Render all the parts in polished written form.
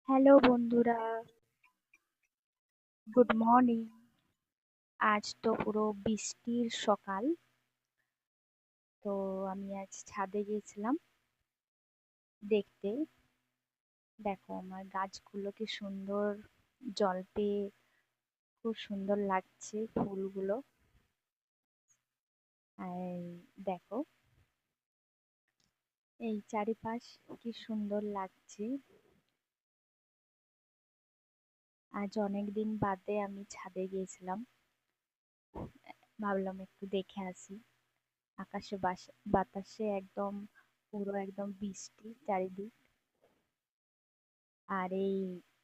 Hello বন্ধুরা, good morning. আজ তো পুরো বৃষ্টির সকাল। তো আমি আজ ছাদে গিয়েছিলাম দেখতে। দেখো আমার গাছগুলো কি সুন্দর জল পেয়ে খুব সুন্দর লাগছে ফুলগুলো। আর দেখো এই চারিপাশ কি সুন্দর লাগছে। আজ অনেক দিন বাদে আমি ছাদে গিয়েছিলাম। ভাবলাম একটু দেখে আসি। আকাশে বাতাসে একদম পুরো একদম বৃষ্টি চারিদিক। আর এই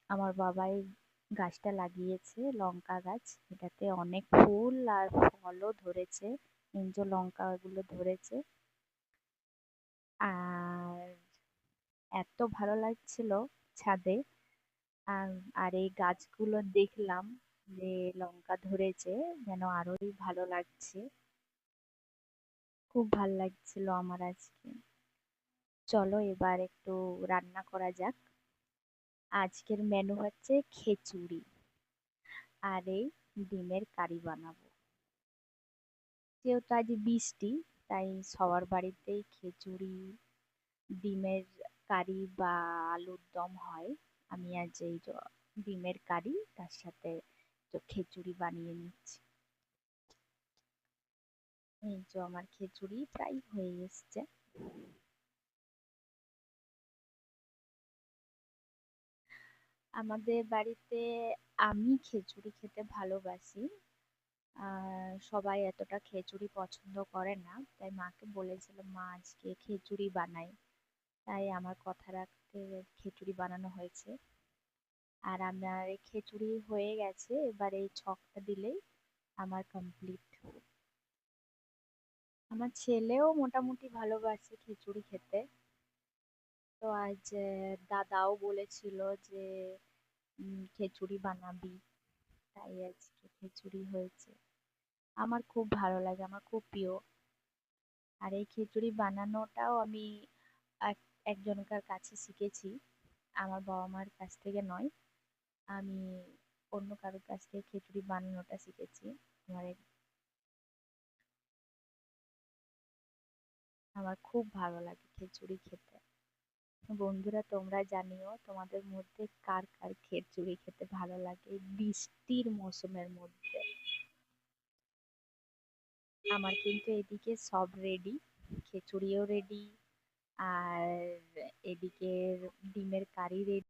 আমার বাবাই গাছটা লাগিয়েছে লঙ্কা গাছ, এটাতে অনেক ফুল আর ফলও ধরেছে। লঙ্কা গুলো ধরেছে। আর এত ভালো লাগছিল ছাদে। আর আর এই গাছগুলো দেখলাম যে লঙ্কা ধরেছে, যেন আরোই ভালো লাগছে। খুব ভাল লাগছিল আমার আজকে। চলো এবার একটু রান্না করা যাক। আজকের মেনু হচ্ছে খিচুড়ি আর এই ডিমের কারি বানাবো। যেহেতু আজ বৃষ্টি, তাই সবার বাড়িতেই খিচুড়ি, ডিমের কারি বা আলুর দম হয়। আমি আজ এই যে ডিমের কারি তার সাথে তো খিচুড়ি বানিয়ে নিচ্ছি। এই যে আমার খিচুড়ি প্রায় হয়ে এসছে। আমাদের বাড়িতে আমি খিচুড়ি খেতে ভালোবাসি। আর সবাই এতটা খিচুড়ি পছন্দ করে না, তাই মাকে বলেছিলাম মা আজকে খিচুড়ি বানাই। তাই আমার কথা রাখতে খিচুড়ি বানানো হয়েছে। আর আমার এই খিচুড়ি হয়ে গেছে, এবার এই ছকটা দিলেই আমার কমপ্লিট। আমার ছেলেও মোটামুটি ভালোবাসে খিচুড়ি খেতে। তো আজ দাদাও বলেছিল যে খিচুড়ি বানাবি, তাই আজকে খিচুড়ি হয়েছে। আমার খুব ভালো লাগে, আমার খুব প্রিয়। আর এই খিচুড়ি বানানোটাও আমি এক একজনকার কাছে শিখেছি, আমার বাবা মার কাছ থেকে নয়। আমি অন্য কারোর কাছ থেকে খিচুড়ি বানানোটা শিখেছি। আমার আমার খুব ভালো লাগে খিচুড়ি খেতে। বন্ধুরা তোমরা জানিও তোমাদের মধ্যে কার কার খিচুড়ি খেতে ভালো লাগে এই বৃষ্টির মৌসুমের মধ্যে। আমার কিন্তু এদিকে সব রেডি, খিচুড়িও রেডি, আর এদিকে ডিমের কারি রেডি।